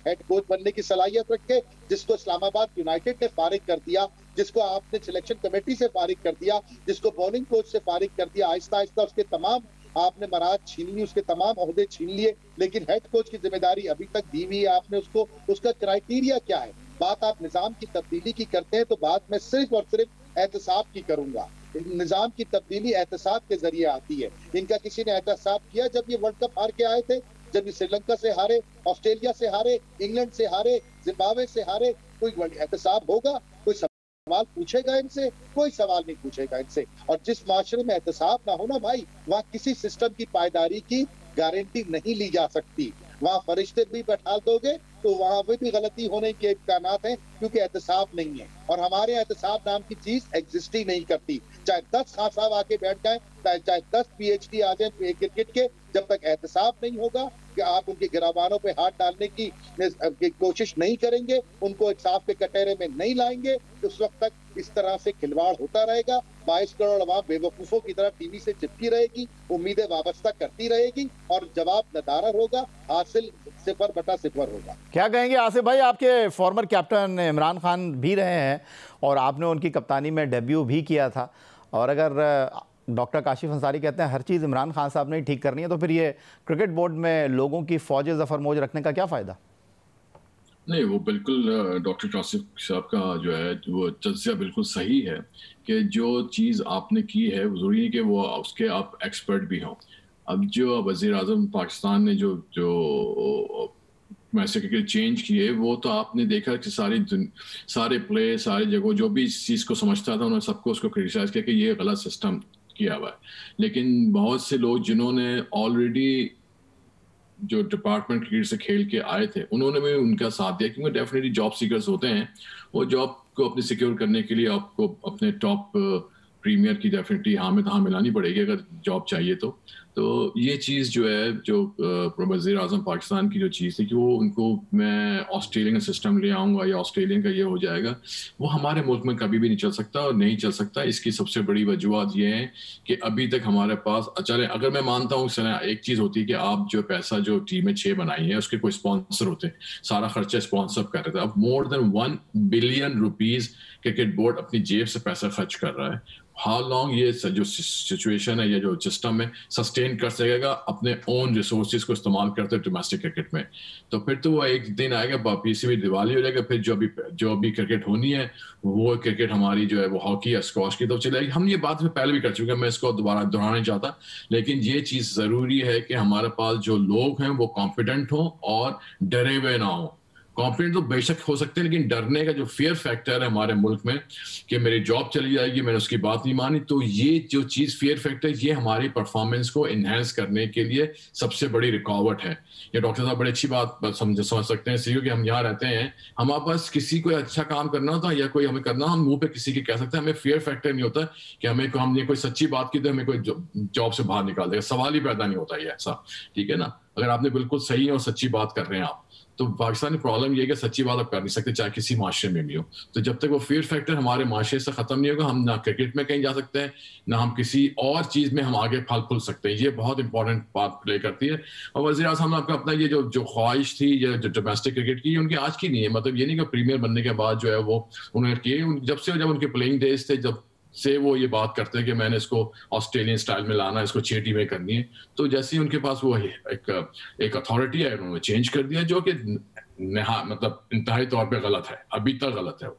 हेड कोच बनने की सलाहियत रखे, जिसको इस्लामाबाद यूनाइटेड ने फारिग कर दिया, जिसको आपने सिलेक्शन कमेटी से फारिग कर दिया, जिसको बॉलिंग कोच से फारिग कर दिया, आहिस्ता आहिस्ता उसके तमाम आपने मराज छीन ली, उसके तमाम ओहदे छीन लिए, लेकिन हेड कोच की जिम्मेदारी अभी तक दी हुई है आपने उसको। उसका क्राइटेरिया क्या है? बात आप निजाम की तब्दीली की करते हैं तो बात मैं सिर्फ और सिर्फ एहतसाब की करूंगा। निजाम की तब्दीली एहतसाब के जरिए आती है। इनका किसी ने एहतसाब किया जब ये वर्ल्ड कप हार के आए थे? जब ये श्रीलंका से हारे, ऑस्ट्रेलिया से हारे, इंग्लैंड से हारे, जिम्बाब्वे से हारे, कोई एहतसाब होगा? कोई सवाल पूछेगा इनसे? कोई सवाल नहीं पूछेगा इनसे। और जिस माशरे में एहतसाब ना हो ना भाई, वहाँ किसी सिस्टम की पायदारी की गारंटी नहीं ली जा सकती। वहाँ फरिश्ते भी बैठा दोगे तो वहाँ भी गलती होने के इम्कानात हैं, क्योंकि एहतसाब नहीं है। और हमारे एहतसाब नाम की चीज एग्जिस्ट ही नहीं करती। चाहे 10 खान साहब आके बैठ जाए, चाहे 10 PhD आ जाए क्रिकेट के, जब तक एहतसाब नहीं होगा कि आप उनके गिराबानों पे हाथ डालने की कोशिश नहीं करेंगे, उनको इंसाफ के कटहरे में नहीं लाएंगे, उस वक्त तक इस तरह से खिलवाड़ होता रहेगा। 22 करोड़ अवाम बेवकूफों की तरह टीवी से चिपकी रहेगी, उम्मीदें वाबस्ता करती रहेगी और जवाब नदारद होगा, हासिल 0/0 होगा। क्या कहेंगे आसिफ भाई? आपके फॉर्मर कैप्टन इमरान खान भी रहे हैं और आपने उनकी कप्तानी में डेब्यू भी किया था, और अगर डॉक्टर काशिफ अंसारी कहते हैं हर चीज़ इमरान खान साहब ने ठीक करनी है, तो फिर ये क्रिकेट बोर्ड में लोगों की फौज ज़फ़र मौज रखने का क्या फ़ायदा? नहीं, वो बिल्कुल डॉक्टर काशिफ साहब का जो है वो तज्ज़िया बिल्कुल सही है कि जो चीज़ आपने की है ज़रूरी नहीं कि वो उसके आप एक्सपर्ट भी हों। अब जो वज़ीर आज़म पाकिस्तान ने जो मैच क्रिकेट चेंज किए, वो तो आपने देखा कि सारे प्ले, सारी जगह जो भी इस चीज़ को समझता था उन्होंने सबको उसको क्रिटिसाइज किया कि ये गलत सिस्टम किया हुआ है। लेकिन बहुत से लोग जिन्होंने ऑलरेडी जो डिपार्टमेंट क्रिकेट से खेल के आए थे, उन्होंने भी उनका साथ दिया, क्योंकि डेफिनेटली जॉब सीकर्स होते हैं, वो जॉब को अपने सिक्योर करने के लिए आपको अपने टॉप प्रीमियर की डेफिनेटली हाँ में हाँ मिलानी पड़ेगी अगर जॉब चाहिए तो। तो ये चीज़ जो है, जो वज़ीर आज़म पाकिस्तान की जो चीज़ थी कि वो उनको मैं ऑस्ट्रेलियन सिस्टम ले आऊँगा या ऑस्ट्रेलियन का ये हो जाएगा, वो हमारे मुल्क में कभी भी नहीं चल सकता और नहीं चल सकता। इसकी सबसे बड़ी वजूहत ये है कि अभी तक हमारे पास, चले अगर मैं मानता हूँ एक चीज़ होती है कि आप जो पैसा जो टीमें 6 बनाई है उसके कोई स्पॉन्सर होते हैं, सारा खर्चा स्पॉन्सर कर रहे थे। अब more than 1 billion rupees cricket board अपनी जेब से पैसा खर्च कर रहा है। हाउ लॉन्ग ये जो सिचुएशन है, ये जो सिस्टम है, सस्टेन कर सकेगा अपने ओन रिसोर्सेज को इस्तेमाल करते हैं डोमेस्टिक क्रिकेट में? तो फिर तो वो एक दिन आएगा, पीसीबी दिवाली हो जाएगा, फिर जो भी क्रिकेट होनी है वो क्रिकेट हमारी जो है वो हॉकी या स्क्वॉश की तरफ चली जाएगी। हम ये बात पहले भी कर चुके हैं, मैं इसको दोबारा दोहराना नहीं चाहता, लेकिन ये चीज़ ज़रूरी है कि हमारे पास जो लोग हैं वो कॉन्फिडेंट हों और डरे हुए ना हों। कॉन्फिडेंट तो बेशक हो सकते हैं, लेकिन डरने का जो फियर फैक्टर है हमारे मुल्क में कि मेरी जॉब चली जाएगी, मैंने उसकी बात नहीं मानी, तो ये जो चीज़ फियर फैक्टर, ये हमारी परफॉर्मेंस को इन्हेंस करने के लिए सबसे बड़ी रुकावट है। ये डॉक्टर साहब बड़ी अच्छी बात समझ सकते हैं, इसलिए कि हम यहाँ रहते हैं, हमारे पास किसी को अच्छा काम करना होता या कोई हमें करना, हम मुंह पे किसी के कह सकते हैं, हमें फियर फैक्टर नहीं होता कि हमने कोई सच्ची बात की तो हमें कोई जॉब से बाहर निकाल देगा, सवाल ही पैदा नहीं होता ये ऐसा, ठीक है ना। अगर आपने बिल्कुल सही और सच्ची बात कर रहे हैं आप, तो पाकिस्तान की प्रॉब्लम ये है कि सच्ची बात आप कर नहीं सकते, चाहे किसी माशरे में भी हो। तो जब तक वो फियर फैक्टर हमारे माशरे से खत्म नहीं होगा, हम ना क्रिकेट में कहीं जा सकते हैं, ना हम किसी और चीज में हम आगे फल फूल सकते हैं। ये बहुत इंपॉर्टेंट पार्ट प्ले करती है। और वज़ीर आज़म आपका अपना ये जो ख्वाहिश थी ये जो डोमेस्टिक क्रिकेट की, उनकी आज की नहीं है। मतलब ये नहीं कि प्रीमियर बनने के बाद जो है वो उन्होंने किए, जब उनके प्लेइंग डेज थे, जब से वो ये बात करते हैं कि मैंने इसको ऑस्ट्रेलियन स्टाइल में लाना, इसको 6 टीमें करनी है, तो जैसे ही उनके पास वो एक अथॉरिटी है, उन्होंने चेंज कर दिया, जो कि मतलब इंतहाई तौर पे गलत है, अभी तक गलत है।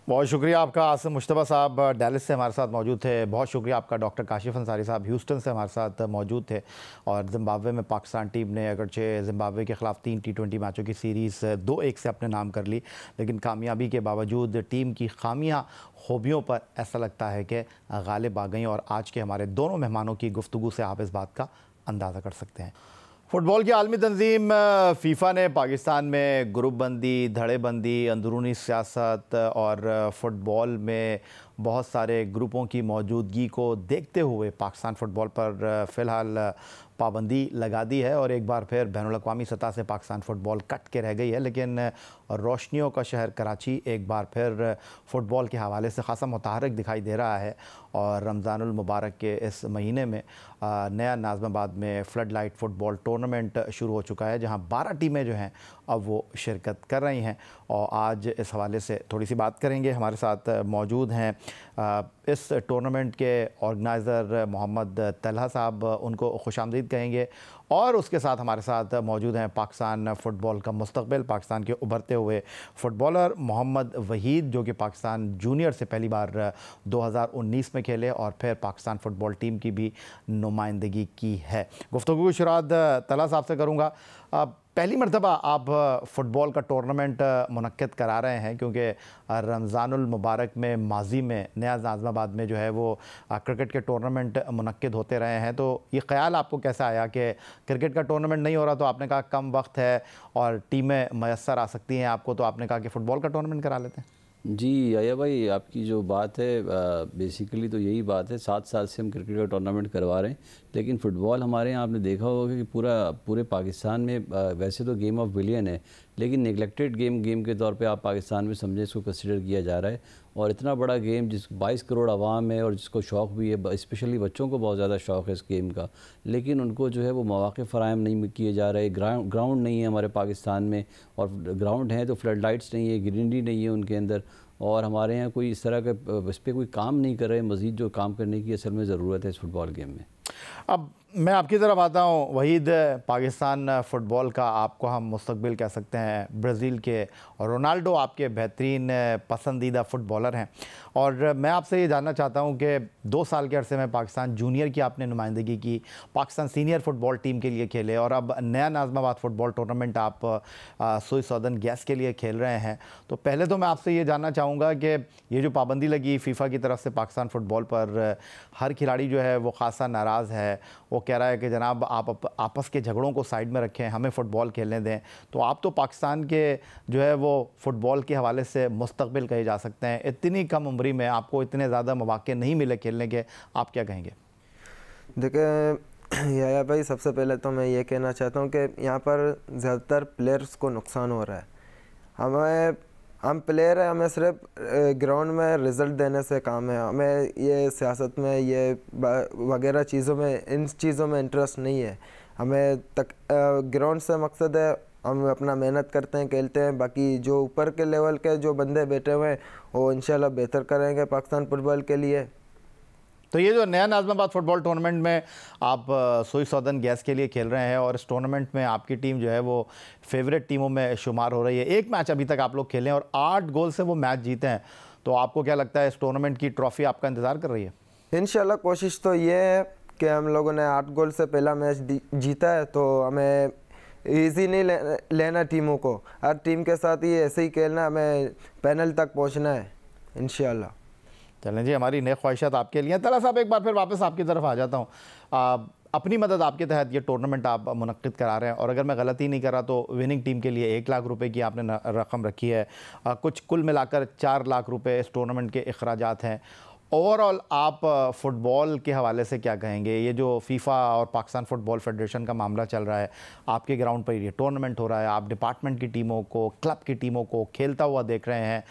बहुत शुक्रिया आपका आसिम मुश्तबा साहब डैलिस से हमारे साथ मौजूद थे। बहुत शुक्रिया आपका डॉक्टर काशिफ अंसारी साहब ह्यूस्टन से हमारे साथ मौजूद थे। और ज़िम्बाब्वे में पाकिस्तान टीम ने अगरचे ज़िम्बाब्वे के ख़िलाफ़ 3 T20 मैचों की सीरीज़ 2-1 से अपने नाम कर ली, लेकिन कामयाबी के बावजूद टीम की खामियां खूबियों पर ऐसा लगता है कि गालिब आ गई। और आज के हमारे दोनों मेहमानों की गुफ्तगू से आप इस बात का अंदाज़ा कर सकते हैं। फ़ुटबॉल की आलमी तंजीम फ़ीफ़ा ने पाकिस्तान में ग्रुप बंदी, धड़ेबंदी, अंदरूनी सियासत और फ़ुटबॉल में बहुत सारे ग्रुपों की मौजूदगी को देखते हुए पाकिस्तान फ़ुटबॉल पर फ़िलहाल पाबंदी लगा दी है। और एक बार फिर बैनुल-अक़वामी सतह से पाकिस्तान फ़ुटबॉल कट के रह गई है। लेकिन रोशनियों का शहर कराची एक बार फिर फ़ुटबॉल के हवाले से ख़ासा मुतहर्रिक दिखाई दे रहा है। और रमज़ानुल मुबारक के इस महीने में नया नाज़िमाबाद में फ़्लड लाइट फ़ुटबॉल टूर्नामेंट शुरू हो चुका है, जहां 12 टीमें जो हैं अब वो शिरकत कर रही हैं। और आज इस हवाले से थोड़ी सी बात करेंगे। हमारे साथ मौजूद हैं इस टूर्नामेंट के ऑर्गेनाइज़र मोहम्मद तलहा साहब, उनको खुशामदीद कहेंगे। और उसके साथ हमारे साथ मौजूद हैं पाकिस्तान फ़ुटबॉल का मुस्तक़बिल, पाकिस्तान के उभरते हुए फ़ुटबॉलर मोहम्मद वहीद, जो कि पाकिस्तान जूनियर से पहली बार 2019 में खेले और फिर पाकिस्तान फ़ुटबॉल टीम की भी नुमाइंदगी की है। गुफ्तगू की शुरुआत तलहा साहब से करूँगा। पहली मरतबा आप फ़ुटबॉल का टूर्नामेंट मुनक्किद करा रहे हैं, क्योंकि रमज़ानुल मुबारक में माजी में नया नाज़िमाबाद में जो है वो क्रिकेट के टूर्नामेंट मुनक्किद होते रहे हैं। तो ये ख़्याल आपको कैसा आया कि क्रिकेट का टूर्नामेंट नहीं हो रहा, तो आपने कहा कम वक्त है और टीमें मैसर आ सकती हैं आपको, तो आपने कहा कि फ़ुटबॉल का टूर्नामेंट करा लेते हैं? जी आया भाई, आपकी जो बात है बेसिकली तो यही बात है। 7 साल से हम क्रिकेट का टूर्नामेंट करवा रहे हैं, लेकिन फ़ुटबॉल हमारे यहाँ आपने देखा होगा कि पूरे पाकिस्तान में वैसे तो गेम ऑफ बिलियन है, लेकिन नेगलेक्टेड गेम के तौर पे आप पाकिस्तान में समझे इसको कंसिडर किया जा रहा है। और इतना बड़ा गेम जिस 22 करोड़ आवाम है और जिसको शौक़ भी है, स्पेशली बच्चों को बहुत ज़्यादा शौक़ है इस गेम का, लेकिन उनको जो है वो मौक़े फ़राहम नहीं किए जा रहे। ग्राउंड नहीं है हमारे पाकिस्तान में, और ग्राउंड हैं तो फ्लड लाइट्स नहीं है, ग्रीनरी नहीं है उनके अंदर, और हमारे यहाँ कोई इस तरह का इस पर कोई काम नहीं कर रहे। मज़ीद जो काम करने की असल में ज़रूरत है इस फुटबॉल गेम में। अब मैं आपकी तरफ आता हूँ वहीद, पाकिस्तान फ़ुटबॉल का आपको हम मुस्तक़बिल कह सकते हैं। ब्राज़ील के रोनाल्डो आपके बेहतरीन पसंदीदा फ़ुटबॉलर हैं, और मैं आपसे ये जानना चाहता हूँ कि 2 साल के अरसे में पाकिस्तान जूनियर की आपने नुमाइंदगी की, पाकिस्तान सीनियर फ़ुटबॉल टीम के लिए खेले, और अब नया नाज़िमाबाद फ़ुटबॉल टूर्नामेंट आप सुई सौदर्न गैस के लिए खेल रहे हैं। तो पहले तो मैं आपसे ये जानना चाहूँगा कि ये जो पाबंदी लगी फ़ीफ़ा की तरफ से पाकिस्तान फ़ुटबॉल पर, हर खिलाड़ी जो है वो ख़ासा नाराज़ है, वो कह रहा है कि जनाब आप आपस के झगड़ों को साइड में रखें, हमें फ़ुटबॉल खेलने दें। तो आप तो पाकिस्तान के जो है वो फ़ुटबॉल के हवाले से मुस्तक़बिल कहे जा सकते हैं। इतनी कम उम्री में आपको इतने ज़्यादा मौक़े नहीं मिले खेलने के, आप क्या कहेंगे? देखिए याया भाई, सबसे पहले तो मैं ये कहना चाहता हूँ कि यहाँ पर ज़्यादातर प्लेयर्स को नुकसान हो रहा है। हम प्लेयर हैं, हमें सिर्फ ग्राउंड में रिज़ल्ट देने से काम है। हमें ये सियासत में ये वगैरह चीज़ों में, इन चीज़ों में इंटरेस्ट नहीं है। हमें ग्राउंड से मकसद है, हम अपना मेहनत करते हैं, खेलते हैं। बाकी जो ऊपर के लेवल के जो बंदे बैठे हुए हैं वो इंशाल्लाह बेहतर करेंगे पाकिस्तान फुटबॉल के लिए। तो ये जो नया नाज़िमाबाद फुटबॉल टूर्नामेंट में आप सुई सौदन गैस के लिए खेल रहे हैं और इस टूर्नामेंट में आपकी टीम जो है वो फेवरेट टीमों में शुमार हो रही है। एक मैच अभी तक आप लोग खेले हैं और 8 गोल से वो मैच जीते हैं, तो आपको क्या लगता है इस टूर्नामेंट की ट्रॉफी आपका इंतज़ार कर रही है? इंशाल्लाह कोशिश तो ये है कि हम लोगों ने 8 गोल से पहला मैच जीता है, तो हमें ईजी नहीं लेना टीमों को। हर टीम के साथ ही ऐसे ही खेलना, हमें पैनल तक पहुँचना है इंशाल्लाह। चलें जी, हमारी नई ख्वाहिशात आपके लिए। तला साहब, एक बार फिर वापस आपकी तरफ आ जाता हूँ। अपनी मदद आपके तहत ये टूर्नामेंट आप मुनक्किद करा रहे हैं और अगर मैं गलती नहीं कर रहा तो विनिंग टीम के लिए 1 लाख रुपए की आपने रकम रखी है। कुछ कुल मिलाकर 4 लाख रुपए इस टूर्नामेंट के अखराजात हैं। ओवरऑल आप फ़ुटबॉल के हवाले से क्या कहेंगे? ये जो फीफा और पाकिस्तान फ़ुटबॉल फेडरेशन का मामला चल रहा है, आपके ग्राउंड पर ये टूर्नामेंट हो रहा है, आप डिपार्टमेंट की टीमों को, क्लब की टीमों को खेलता हुआ देख रहे हैं,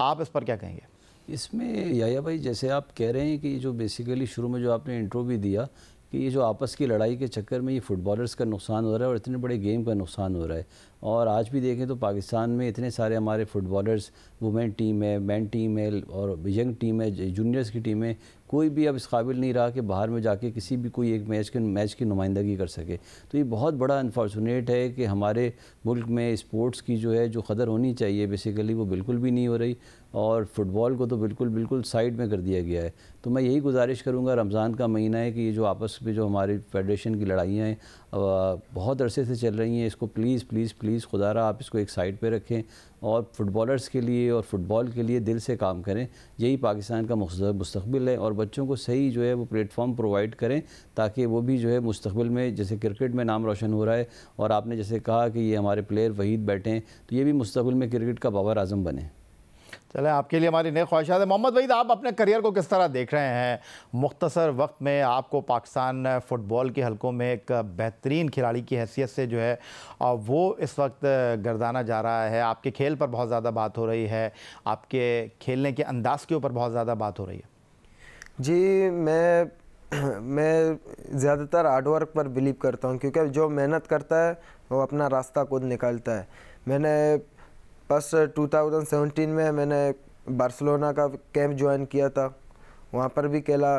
आप इस पर क्या कहेंगे? इसमें याया भाई, जैसे आप कह रहे हैं कि जो बेसिकली शुरू में जो आपने इंट्रो भी दिया कि ये जो आपस की लड़ाई के चक्कर में ये फुटबॉलर्स का नुकसान हो रहा है और इतने बड़े गेम का नुकसान हो रहा है। और आज भी देखें तो पाकिस्तान में इतने सारे हमारे फुटबॉलर्स, वुमेन टीम है, मैन टीम है और यंग टीम है, जूनियर्स की टीम है, कोई भी अब इस काबिल नहीं रहा कि बाहर में जाके किसी भी कोई एक मैच की नुमाइंदगी कर सके। तो ये बहुत बड़ा अनफॉर्चुनेट है कि हमारे मुल्क में स्पोर्ट्स की जो है जो कदर होनी चाहिए बेसिकली वो बिल्कुल भी नहीं हो रही और फ़ुटबॉल को तो बिल्कुल साइड में कर दिया गया है। तो मैं यही गुजारिश करूँगा, रमज़ान का महीना है कि ये जो आपस में जो हमारी फेडरेशन की लड़ाइयाँ हैं बहुत अरसे से चल रही हैं, इसको प्लीज़ प्लीज़ प्लीज़ खुदारा आप इसको एक साइड पे रखें और फुटबॉलर्स के लिए और फुटबॉल के लिए दिल से काम करें। यही पाकिस्तान का मुस्तकबिल है और बच्चों को सही जो है वो प्लेटफॉर्म प्रोवाइड करें ताकि वो भी जो है मुस्तकबिल में, जैसे क्रिकेट में नाम रोशन हो रहा है और आपने जैसे कहा कि ये हमारे प्लेयर वहीद बैठे हैं, तो ये भी मुस्तकबिल में क्रिकेट का बाबर आज़म बने। चलें, आपके लिए हमारी नई ख्वाहिशात है। मोहम्मद वहीद, आप अपने करियर को किस तरह देख रहे हैं? मुख्तसर वक्त में आपको पाकिस्तान फ़ुटबॉल के हलकों में एक बेहतरीन खिलाड़ी की हैसियत से जो है वो इस वक्त गर्दाना जा रहा है। आपके खेल पर बहुत ज़्यादा बात हो रही है, आपके खेलने के अंदाज़ के ऊपर बहुत ज़्यादा बात हो रही है। जी, मैं ज़्यादातर हार्डवर्क पर बिलीव करता हूँ, क्योंकि जो मेहनत करता है वो अपना रास्ता खुद निकालता है। मैंने बस 2017 में मैंने बार्सिलोना का कैंप ज्वाइन किया था, वहाँ पर भी खेला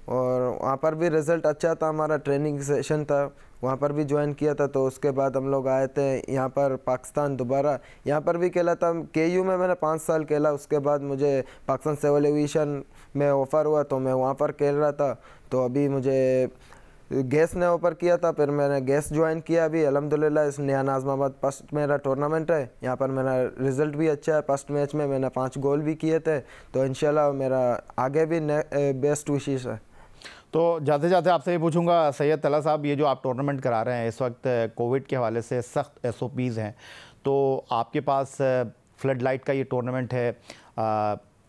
और वहाँ पर भी रिज़ल्ट अच्छा था। हमारा ट्रेनिंग सेशन था, वहाँ पर भी ज्वाइन किया था। तो उसके बाद हम लोग आए थे यहाँ पर पाकिस्तान, दोबारा यहाँ पर भी खेला था। KU में मैंने 5 साल खेला। उसके बाद मुझे पाकिस्तान सिविल एविएशन में ऑफ़र हुआ तो मैं वहाँ पर खेल रहा था। तो अभी मुझे गैस ने ऑफ़र किया था, फिर मैंने गैस ज्वाइन किया। अभी अल्हम्दुलिल्लाह इस नया नाज़िमाबाद फर्स्ट मेरा टूर्नामेंट है, यहाँ पर मेरा रिज़ल्ट भी अच्छा है। फर्स्ट मैच में मैंने 5 गोल भी किए थे। तो इंशाल्लाह मेरा आगे भी बेस्ट विशेष है। तो जाते जाते आपसे ये पूछूंगा सैयद तला साहब, ये जो आप टूर्नामेंट करा रहे हैं इस वक्त कोविड के हवाले से सख्त SOPs हैं, तो आपके पास फ्लड लाइट का ये टूर्नामेंट है,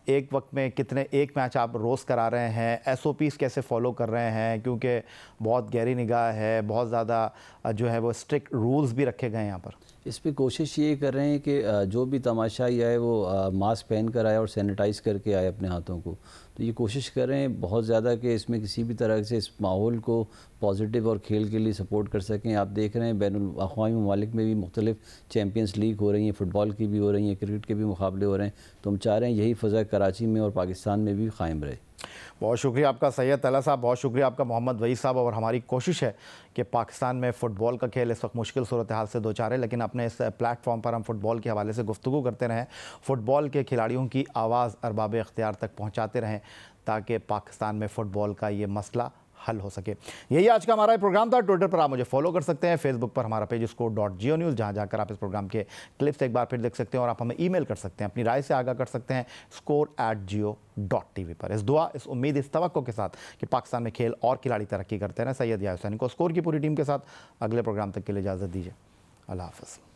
एक वक्त में कितने एक मैच आप रोज़ करा रहे हैं? SOPs कैसे फ़ॉलो कर रहे हैं? क्योंकि बहुत गहरी निगाह है, बहुत ज़्यादा जो है वो स्ट्रिक्ट रूल्स भी रखे गए हैं यहाँ पर। इस पर कोशिश ये कर रहे हैं कि जो भी तमाशाई आए वो मास्क पहन कर आए और सैनिटाइज़ करके आए अपने हाथों को। तो ये कोशिश कर रहे हैं बहुत ज़्यादा कि इसमें किसी भी तरह से इस माहौल को पॉजिटिव और खेल के लिए सपोर्ट कर सकें। आप देख रहे हैं बैनुल अक़वामी ममालिक में भी मुख्तलिफ चैम्पियंस लीग हो रही हैं, फ़ुटबॉल की भी हो रही हैं, क्रिकेट के भी मुकाबले हो रहे हैं। तो हम चाह रहे हैं यही फ़ज़ा कराची में और पाकिस्तान में भी क़ायम रहे। बहुत शुक्रिया आपका सैयद तला साहब, बहुत शुक्रिया आपका मोहम्मद वहीद साहब। और हमारी कोशिश है कि पाकिस्तान में फ़ुटबॉल का खेल इस वक्त मुश्किल सूरत हाल से दो चार है, लेकिन अपने इस प्लेटफॉर्म पर हम फ़ुटबॉल के हवाले से गुफ्तगू करते रहें, फ़ुटबॉल के खिलाड़ियों की आवाज़ अरबाब इख्तियार तक पहुँचाते रहें ताकि पाकिस्तान में फ़ुटबॉल का ये मसला हल हो सके। यही आज का हमारा प्रोग्राम था। ट्विटर पर आप मुझे फॉलो कर सकते हैं, फेसबुक पर हमारा पेज score.geo news, जहां जाकर आप इस प्रोग्राम के क्लिप्स एक बार फिर देख सकते हैं और आप हमें ईमेल कर सकते हैं, अपनी राय से आगाह कर सकते हैं score@geo.tv पर। इस दुआ, इस उम्मीद, इस तवक्को के साथ कि पाकिस्तान में खेल और खिलाड़ी तरक्की करते रहें, सैयद याया हुसैनी को स्कोर की पूरी टीम के साथ अगले प्रोग्राम तक के लिए इजाज़त दीजिए। अल्लाह हाफ़िज़।